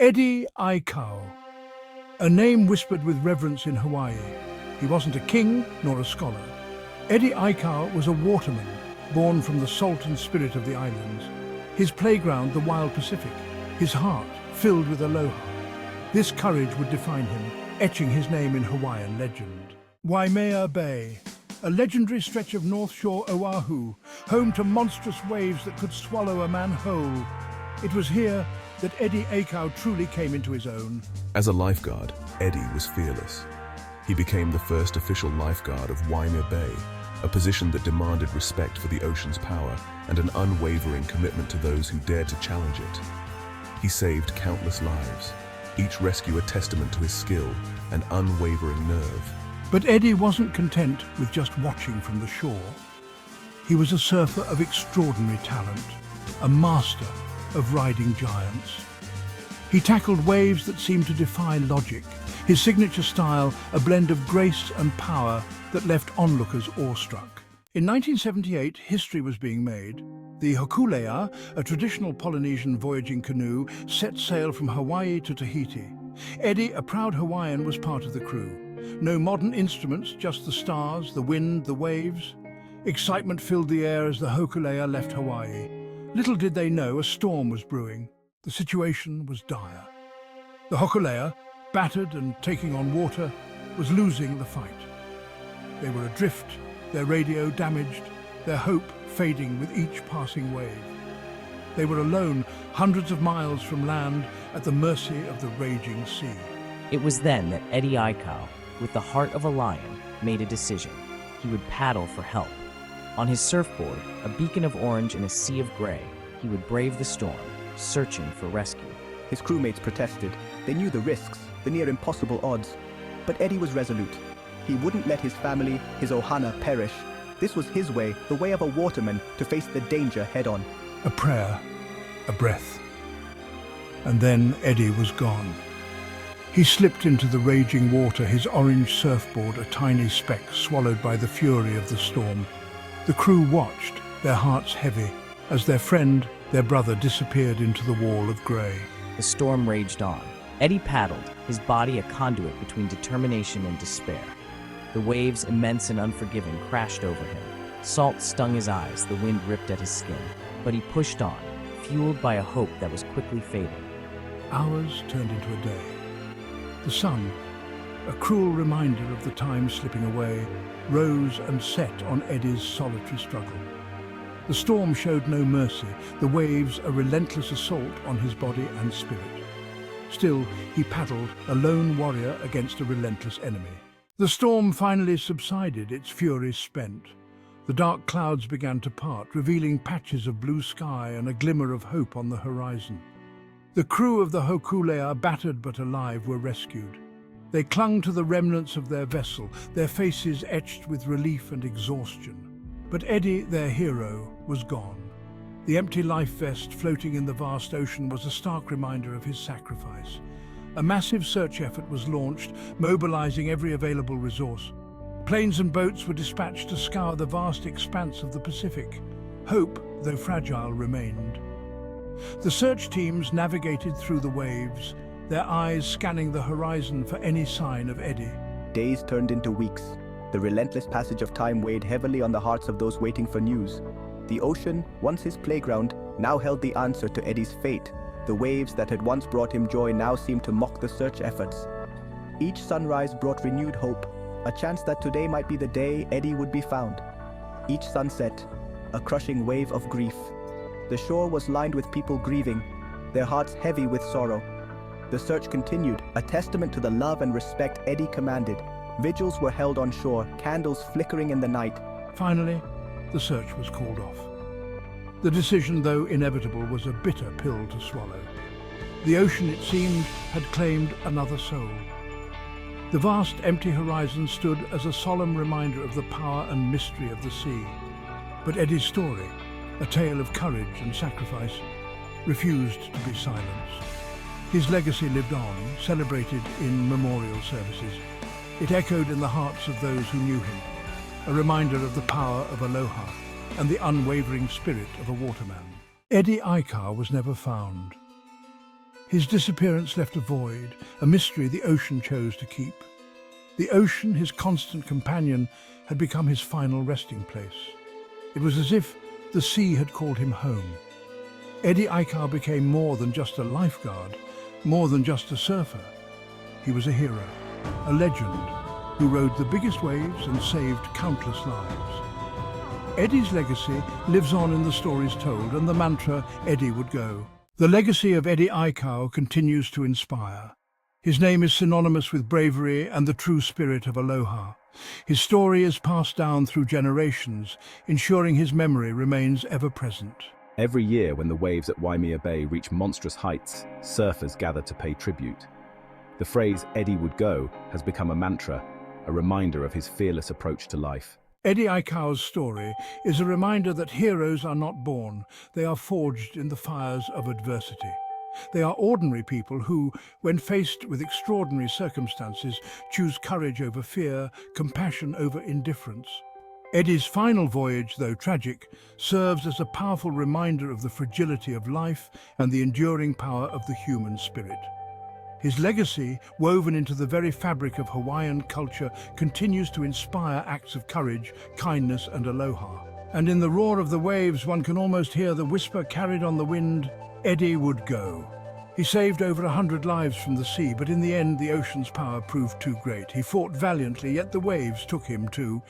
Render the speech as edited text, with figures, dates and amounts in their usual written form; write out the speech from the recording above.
Eddie Aikau, a name whispered with reverence in Hawaii. He wasn't a king nor a scholar. Eddie Aikau was a waterman, born from the salt and spirit of the islands. His playground, the wild Pacific. His heart filled with aloha. This courage would define him, etching his name in Hawaiian legend. Waimea Bay, a legendary stretch of North Shore Oahu, home to monstrous waves that could swallow a man whole. It was here that Eddie Aikau truly came into his own. As a lifeguard, Eddie was fearless. He became the first official lifeguard of Waimea Bay, a position that demanded respect for the ocean's power and an unwavering commitment to those who dared to challenge it. He saved countless lives, each rescue a testament to his skill and unwavering nerve. But Eddie wasn't content with just watching from the shore. He was a surfer of extraordinary talent, a master of riding giants. He tackled waves that seemed to defy logic, his signature style a blend of grace and power that left onlookers awestruck. In 1978, history was being made. The Hokulea, a traditional Polynesian voyaging canoe, set sail from Hawaii to Tahiti. Eddie, a proud Hawaiian, was part of the crew. No modern instruments, just the stars, the wind, the waves. Excitement filled the air as the Hokulea left Hawaii. Little did they know a storm was brewing. The situation was dire. The Hokulea, battered and taking on water, was losing the fight. They were adrift, their radio damaged, their hope fading with each passing wave. They were alone, hundreds of miles from land, at the mercy of the raging sea. It was then that Eddie Aikau, with the heart of a lion, made a decision. He would paddle for help. On his surfboard, a beacon of orange in a sea of gray, he would brave the storm, searching for rescue. His crewmates protested. They knew the risks, the near impossible odds. But Eddie was resolute. He wouldn't let his family, his ohana, perish. This was his way, the way of a waterman, to face the danger head-on. A prayer, a breath. And then Eddie was gone. He slipped into the raging water, his orange surfboard a tiny speck swallowed by the fury of the storm. The crew watched, their hearts heavy, as their friend, their brother, disappeared into the wall of grey. The storm raged on. Eddie paddled, his body a conduit between determination and despair. The waves, immense and unforgiving, crashed over him. Salt stung his eyes, the wind ripped at his skin. But he pushed on, fueled by a hope that was quickly fading. Hours turned into a day. The sun, a cruel reminder of the time slipping away, rose and set on Eddie's solitary struggle. The storm showed no mercy, the waves a relentless assault on his body and spirit. Still, he paddled, a lone warrior against a relentless enemy. The storm finally subsided, its fury spent. The dark clouds began to part, revealing patches of blue sky and a glimmer of hope on the horizon. The crew of the Hokulea, battered but alive, were rescued. They clung to the remnants of their vessel, their faces etched with relief and exhaustion. But Eddie, their hero, was gone. The empty life vest floating in the vast ocean was a stark reminder of his sacrifice. A massive search effort was launched, mobilizing every available resource. Planes and boats were dispatched to scour the vast expanse of the Pacific. Hope, though fragile, remained. The search teams navigated through the waves, their eyes scanning the horizon for any sign of Eddie. Days turned into weeks. The relentless passage of time weighed heavily on the hearts of those waiting for news. The ocean, once his playground, now held the answer to Eddie's fate. The waves that had once brought him joy now seemed to mock the search efforts. Each sunrise brought renewed hope, a chance that today might be the day Eddie would be found. Each sunset, a crushing wave of grief. The shore was lined with people grieving, their hearts heavy with sorrow. The search continued, a testament to the love and respect Eddie commanded. Vigils were held on shore, candles flickering in the night. Finally, the search was called off. The decision, though inevitable, was a bitter pill to swallow. The ocean, it seemed, had claimed another soul. The vast, empty horizon stood as a solemn reminder of the power and mystery of the sea. But Eddie's story, a tale of courage and sacrifice, refused to be silenced. His legacy lived on, celebrated in memorial services. It echoed in the hearts of those who knew him, a reminder of the power of aloha and the unwavering spirit of a waterman. Eddie Aikau was never found. His disappearance left a void, a mystery the ocean chose to keep. The ocean, his constant companion, had become his final resting place. It was as if the sea had called him home. Eddie Aikau became more than just a lifeguard, more than just a surfer. He was a hero, a legend, who rode the biggest waves and saved countless lives. Eddie's legacy lives on in the stories told and the mantra, Eddie would go. The legacy of Eddie Aikau continues to inspire. His name is synonymous with bravery and the true spirit of aloha. His story is passed down through generations, ensuring his memory remains ever present. Every year when the waves at Waimea Bay reach monstrous heights, surfers gather to pay tribute. The phrase, Eddie would go, has become a mantra, a reminder of his fearless approach to life. Eddie Aikau's story is a reminder that heroes are not born, they are forged in the fires of adversity. They are ordinary people who, when faced with extraordinary circumstances, choose courage over fear, compassion over indifference. Eddie's final voyage, though tragic, serves as a powerful reminder of the fragility of life and the enduring power of the human spirit. His legacy, woven into the very fabric of Hawaiian culture, continues to inspire acts of courage, kindness, and aloha. And in the roar of the waves, one can almost hear the whisper carried on the wind, Eddie would go. He saved over 100 lives from the sea, but in the end, the ocean's power proved too great. He fought valiantly, yet the waves took him too.